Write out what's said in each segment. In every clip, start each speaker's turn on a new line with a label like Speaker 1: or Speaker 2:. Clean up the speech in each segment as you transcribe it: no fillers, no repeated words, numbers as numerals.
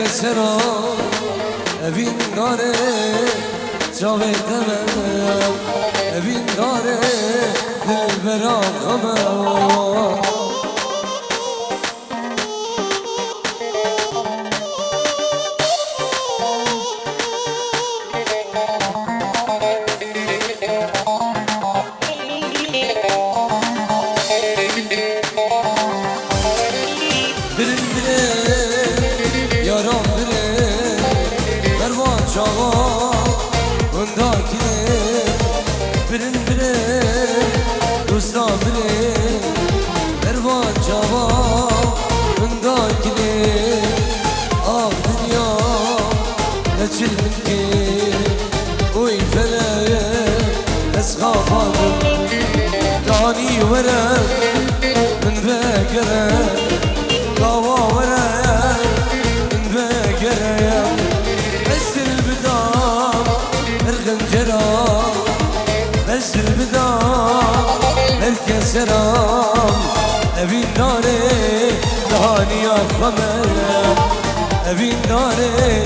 Speaker 1: سرا اوین داره جاوه دمم اوین داره دل برا غمم داني ورا من بقرة قوا ورا من بقرة بس البدام الخنجرة بس البدام الكسرام أبي ناري داني يا خمر أبي ناري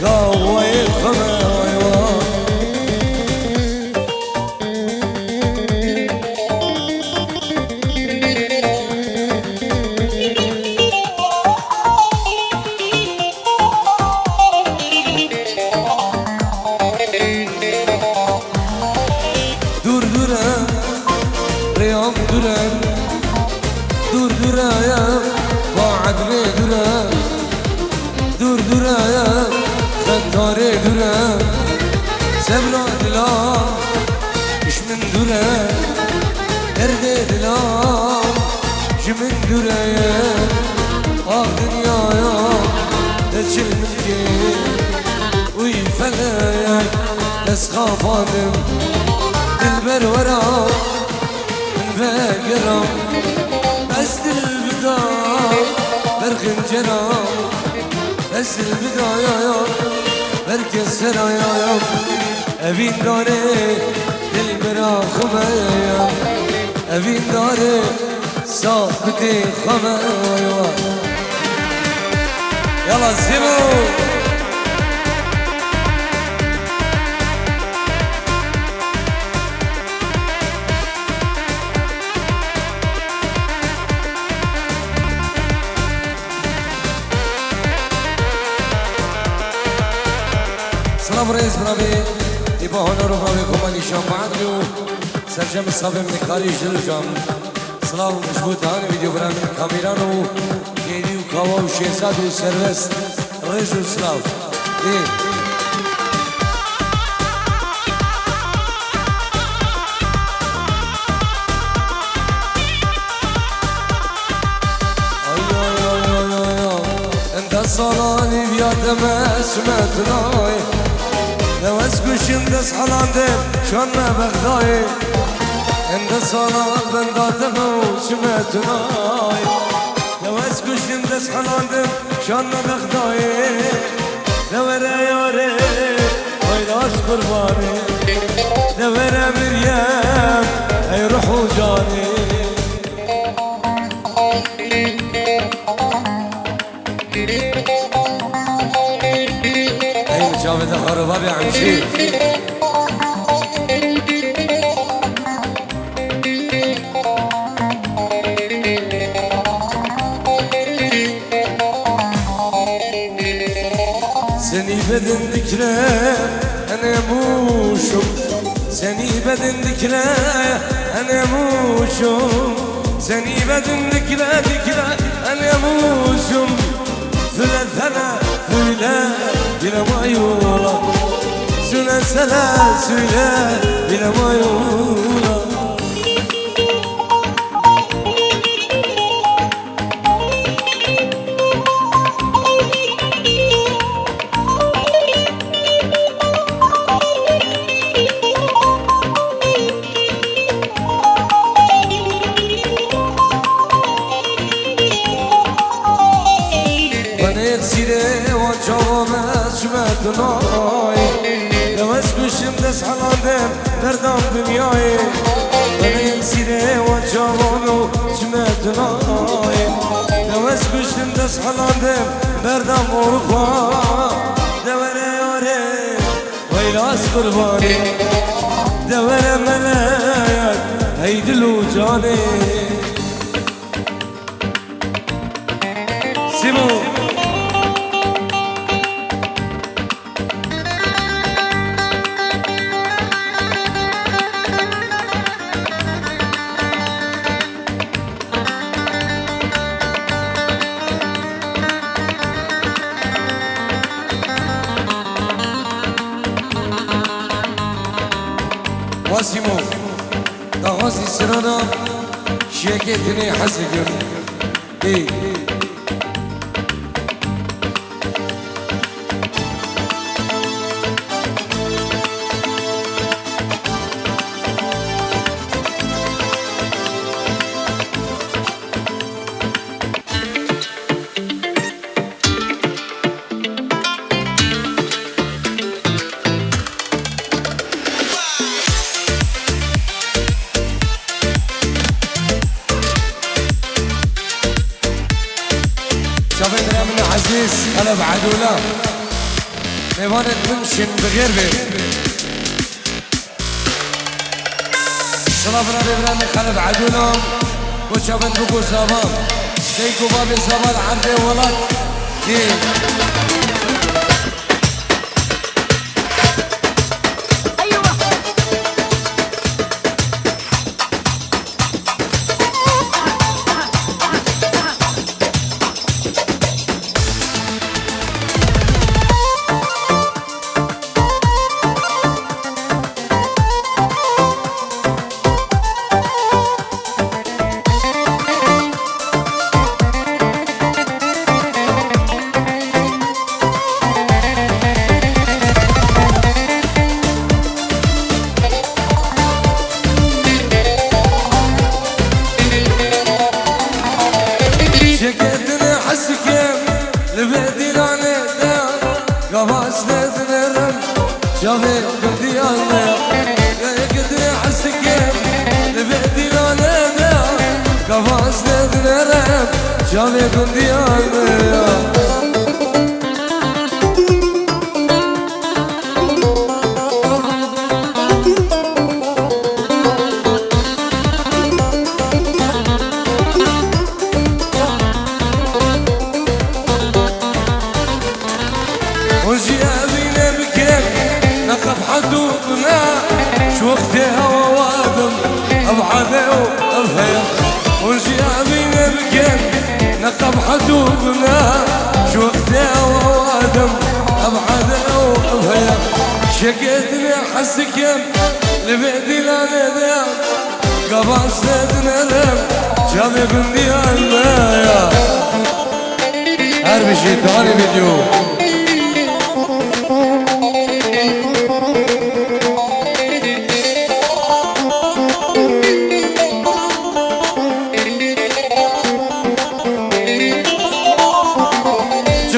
Speaker 1: قوا الخمر دور درايا وعد بدرا دور درايا خطاري درا سبرا دلا مش من درا درد دلا من درايا دنيايا تشل منكي ويفلايا تسخاف عالم دلبر ورا فاقرام بس البداية برخن جرام بس البداية بركز سرايا أبين داري دلبرا خمايا أبين داري صاحبتي خمايا يلا سيبو سلام رئيس برافي يبقى هنا رفاقي كمان يشام بعدلو سرجم الصافي من كاري جلجام سلام مشبوط هاني فيديو برامي كاميرانو كيدي وكاوا وشيساد وسيرفس رئيس وسلام ايه انت صلاني بيا ما سمعتناي لو اسكوشن دس حلاندم شون ما بغداي انت صلان بنداتمو سمعتناي لو اسكوشن دس حلاندم شون ما بغداي لو رياري ويلاش قرباني لو مريم اي روحو جاني جاوید خرابه به عمشی سنی بدن دکره انا موشم سنی بدن دکره انا موشم سنی بدن دکره انا موشم ثلاثة بلا ما يولا سلسلة بلا ما يولا سيري وجوامع سمعتناي لو اسكوشم دس حلاندم دردام دنياي بني سيري وجوامع سمعتناي لو بس کشتم دست حلاندم بردم اروپا دوره یاره ویلاس قربانی دوره ملک هی دل و جانه سیمو واسمو تغازي سرانا شيكتني حسجم ايه شافتنا من عزيز قلب عدولا ميوانة تمشن بغير بيت صلافنا ببرامي قلب عدولا وشافن بقو صابان سيكو بابي صابان عندي ولد شافي قلبي الله قدري حسك لبعدي لانا قفاز نذنرم شافي قلبي الله حدودنا شو وقتي هوا وادم ابعده وافهم ونجي ابينا بكم نقب حدودنا شو وقتي هوا وادم ابعده وافهم شقيتني حسكم لبعدي لا ندم قباس ندم شافي بندي المايا هرب شي ثاني فيديو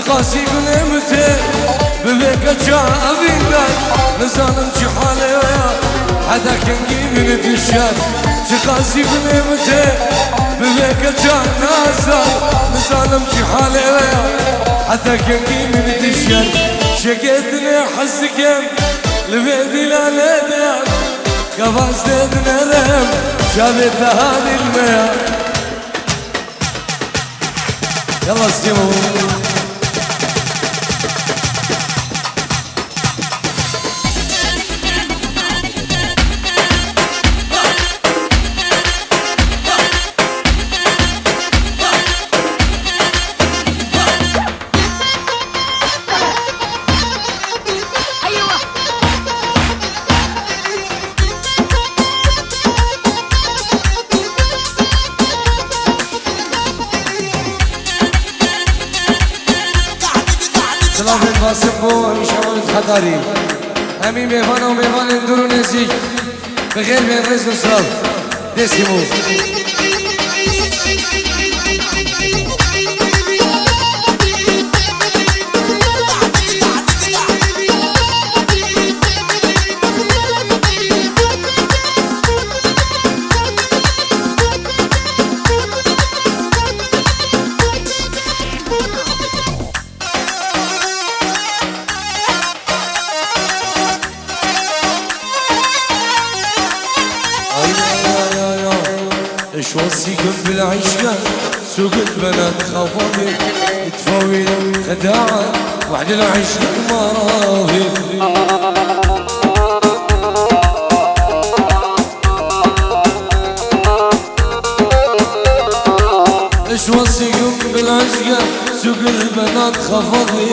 Speaker 1: قاسي بنمته ببيك جابينا نزالم شي حالي حدا كنجي من الدشان قاسي بنمته ببيك جابينا نزالم شي حالي حدا كنجي من الدشان شقيتني حسكم لبيدي لا ندم قفاز ندنرم شابت هذه المياه يلا سيمو سلافت واسم بو شمال خطاری همین میوان و میوان اندور و نزیک بخیر بین رزق و سلاف دستیمو وصيكم بالعشقة سوق البنات خفضي تفوي خداعة وحد العشق المراضي ايش وصيكم بالعشقة سوق البنات خفضي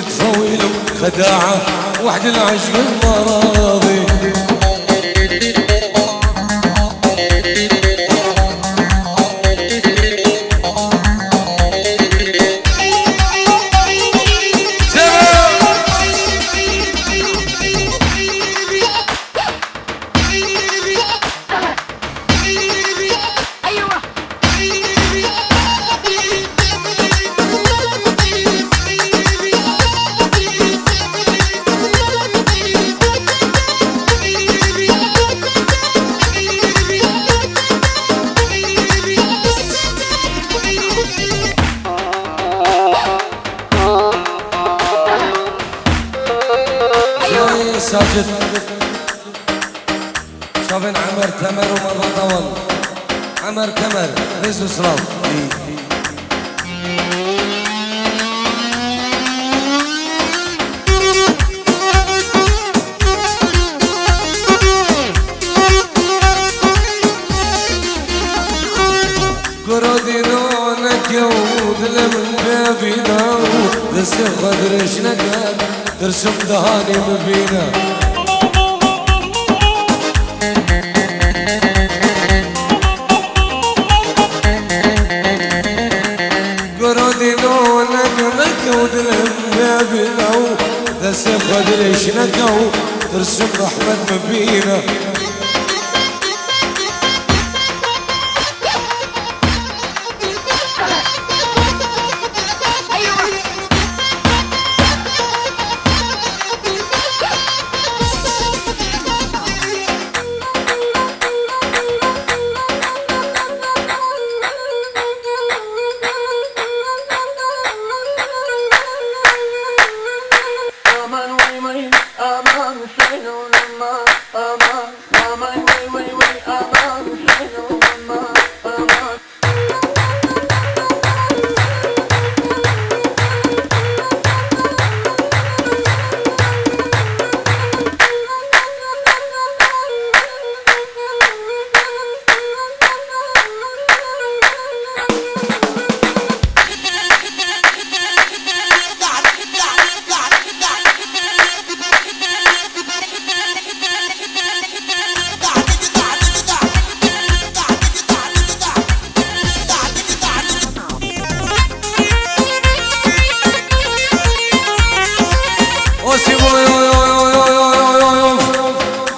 Speaker 1: تفوي خداعة وحد العشق المراضي ساجد شافن عمر تمر وما طول عمر تمر ريزو صلاف قرودينو نكيو دلم بابينا دسي خدرش نكاب ترسم دهاني مبينا قرودي لونك نكو دلم بابنا دسم خدريش نكو ترسم رحمة مبينا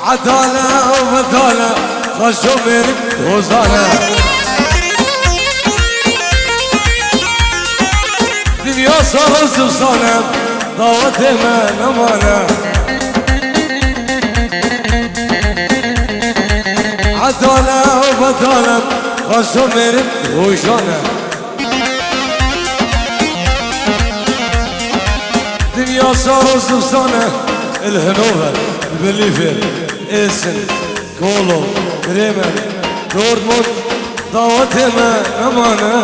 Speaker 1: عدالة وبدالة خشومر وزالة دنيا صار سبسانة ضوت من أمانة عدالة وبدالة خشومر وزالة دنيا صار سبسانة الهنوفر البليفر اسن كولو بريمن دورتموند دعوتنا أمانة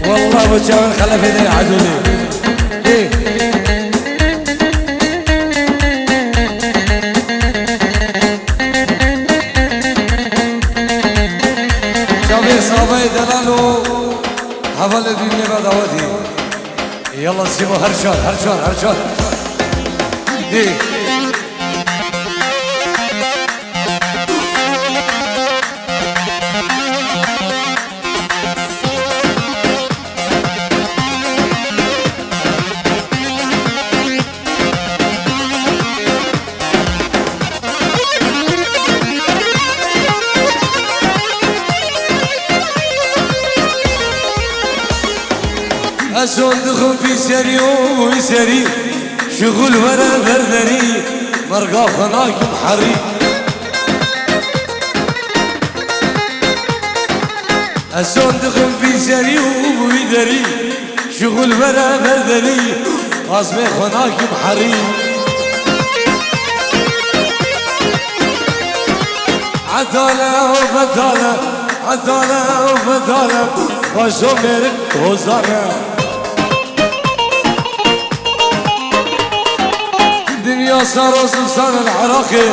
Speaker 1: والله بجان خلف يدي عدولي ايه شافي صافي دلالو حفل الدنيا دعوتي يلا سيبو هرشان هرشان هرشان ايه أسون دخل في سري وسري شغل ورا ذرذري مرقى خناك محري أسون دخل في سري وذري شغل ورا ذرذري قاسمي خناك محري عدالة وبدالة عدالة وبدالة وشمر وزارة دنيا صار وصار العراقي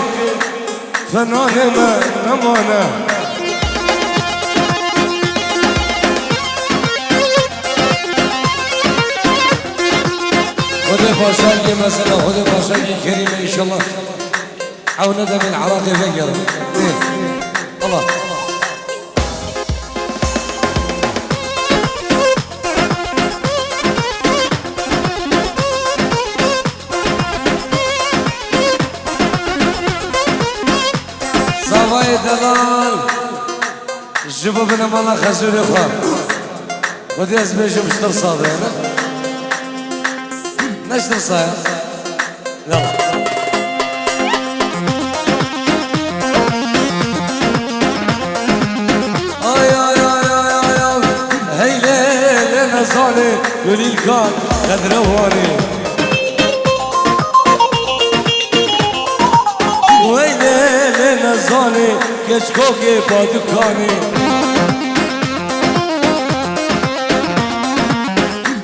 Speaker 1: فنان ما نمانه خذ فاشاقي مثلا خذ فاشاقي كريمة إن شاء الله أو ندم العراقي فقر إيه الله صفاي دلال جبوا بنا مالا خزوري خواب ودي أزبيجي مشتر صادر نشتر صاير يلا نزاني يولي الكان قد رواني ويلي نزاني كشكوكي بادكاني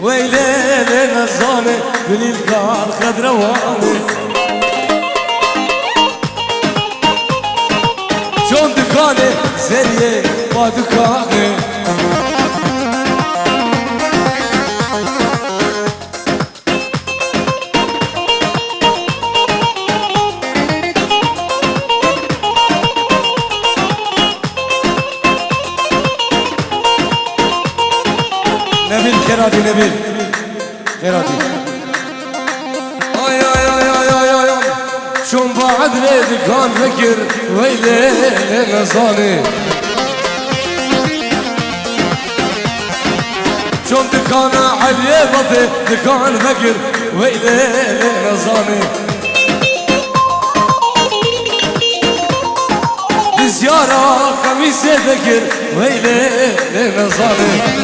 Speaker 1: ويلي نزاني يولي الكان قد رواني شون دكاني زريه بادكاني نبيل خيراتي نبيل خيراتي آي آي آي آي آي آي شون بعد ليدي كان فكر ويلي نزاني شون دكان علي بطي دكان فكر ويلي نزاني بزيارة خميسة فكر ويلي نزاني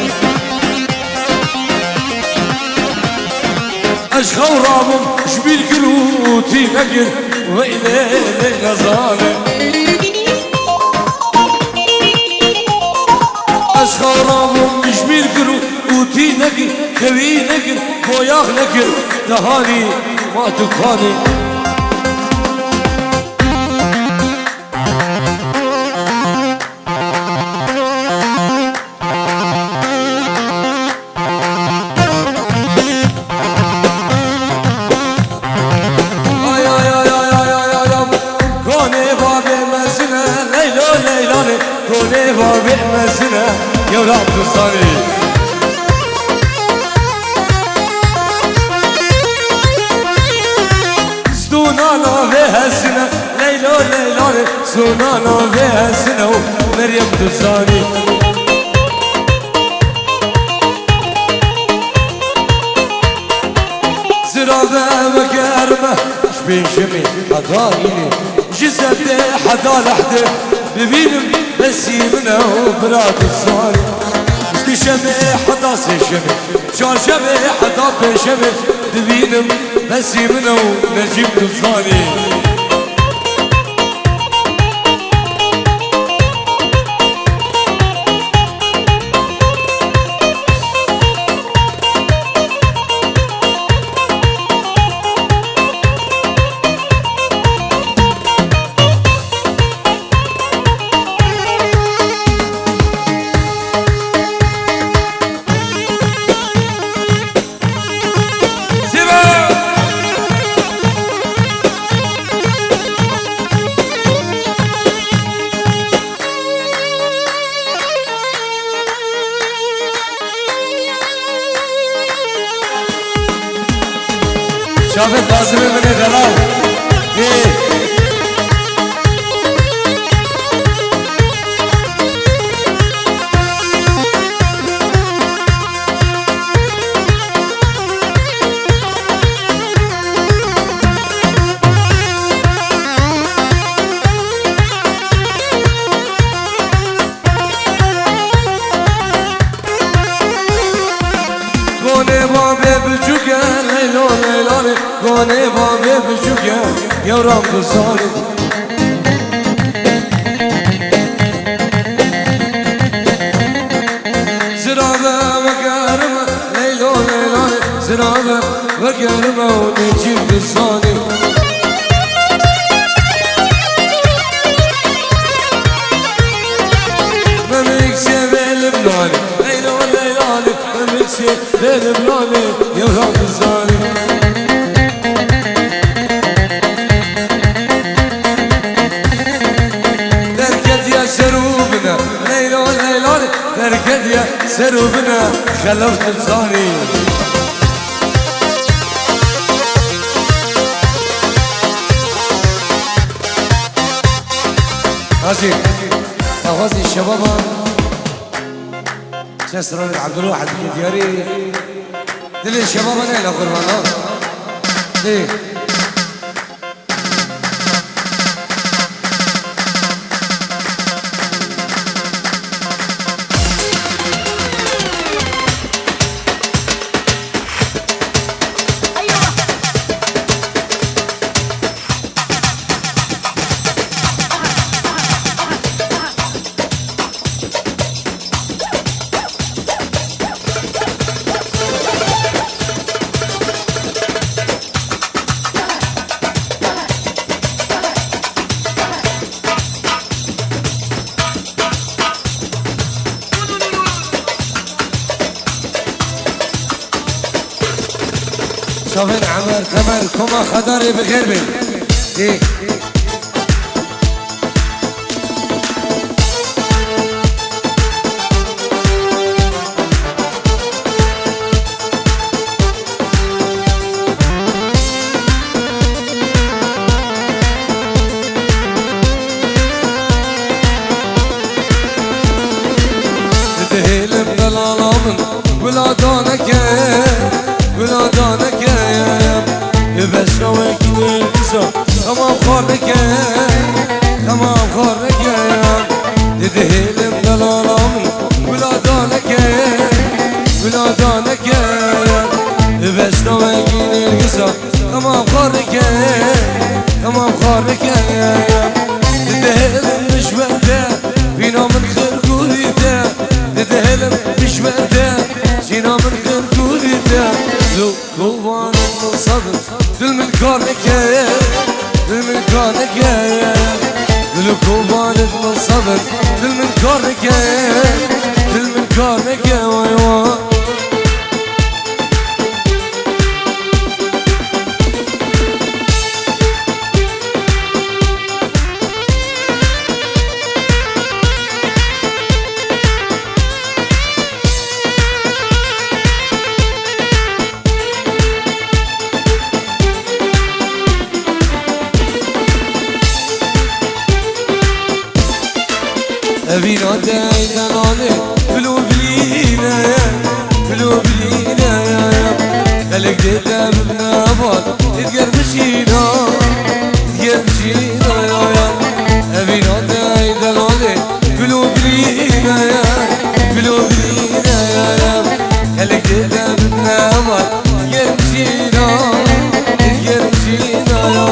Speaker 1: أشخورامم شبيل كروتي نقر وإلي نزاني أشخورامم شبيل كروتي نقر خوي نقر بوياخ نقر دهاني ما تكاني كوني بابي مسنا يا رب تصاري ستونانا بها سنة ليلو ليلو ستونانا بها سنة مريم تصاري زرابة مكرمة شبين شمي حضايني جسدي حدا لحده ببينم بسي منه وبراد الصاري اشتي شمي حدا سي شمي شار شمي حدا بي شمي ببينم بسي منه نجيب الصاري شافت لازم من غلاو ايه بابي بشوكة يا رب صاري ليلاني ليلان ليلاني امسي ليل بلاني يا ولاد الزاني دركت يا سروبنا ليلان ليلاني دركت يا سروبنا خلفت لساني غازي غازي الشباب جسر عبد الواحد الدياري دلي الشباب انا الى قربان ليه شوفين عمر تمر كما خضري بغربي ايه تهيل من العالم ولا دونك ولا دونك بس نوك نلقصه خمام خورك خمام خورك تدهيل من العالم ولا دونك ولا دونك بس نوك نلقصه خمام خورك خمام خورك تدهيل مش وقته فينا من خير قوليته تدهيل مش وقته فينا من خير قوليته لو كوان الصبر دل من كونك دل من كونك دل كوان الصبر دل من كونك دل من كونك ويوا فينا دايدا نالي بلو بلينا بلو بلينا خليك ديتا ببنا فات تقربشينا تقربشينا فينا دايدا نالي بلو بلينا بلو بلينا خليك ديتا ببنا فات تقربشينا تقربشينا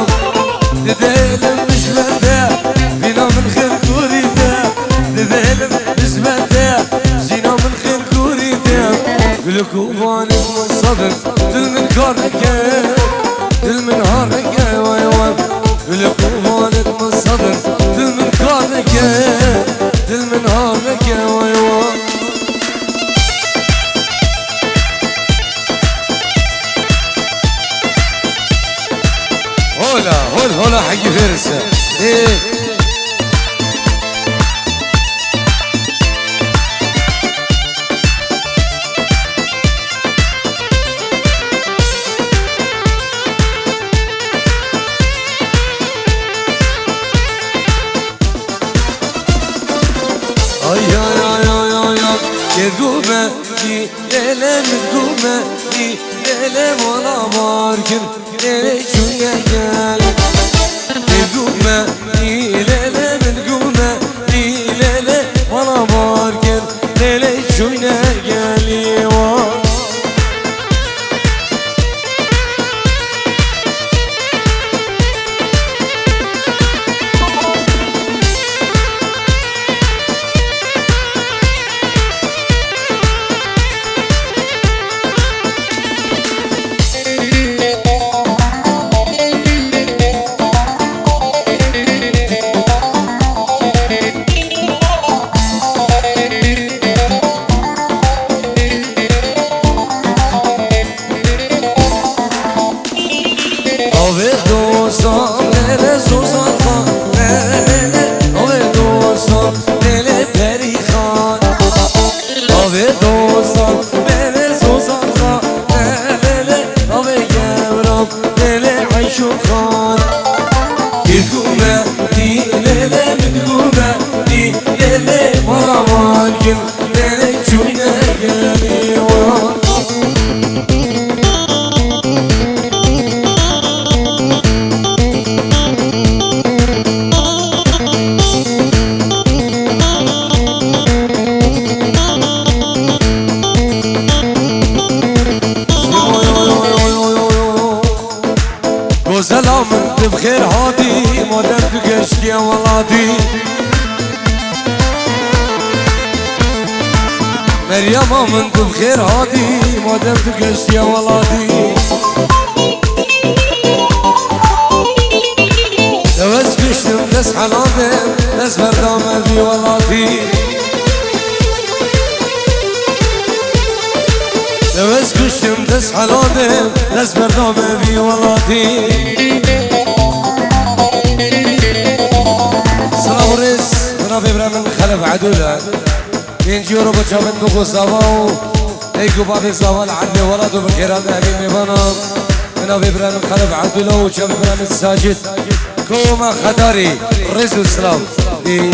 Speaker 1: تدايلم مش بدا فينا من خير كوريتا تذهلم نسبته زينا من خير كوريته بالكوفان من صبر دل من كارك دل من هارك ويوان بالكوفان من صبر دل من كارك دل من هارك ويوان هولا هولا حق فرسه ايه يقومه يلم قومه يلم ولا ماركن يلم شويه قال يقومه يلم قومه يلم ولا ماركن يلم شويه قال انت بخير هادي ما دام تقشت يا ولادي مريم انت بخير هادي ما دام تقشت يا ولادي بس كشتم دس حنادم دس بردامه بي ولادي بس كشتم دس حنادم دس بردامه بي ولادي سلام ورز جناب ابراهيم خلف عدوله ينجي وربا جابن بقو سواو ايكو بابي زوال عدل ولادو بالخيرات امين ميبانا جناب ابراهيم خلف عدوله وجاب ابراهيم الساجد كوما خداري رزق السلام اي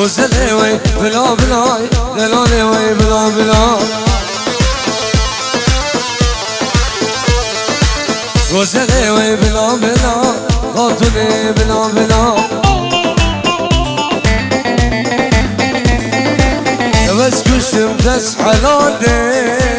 Speaker 1: غزلي وي بلا بلا دلالي وي بلا بلا غزلي وي بلا بلا خاطني بلا بلا بس كشم دس حلالي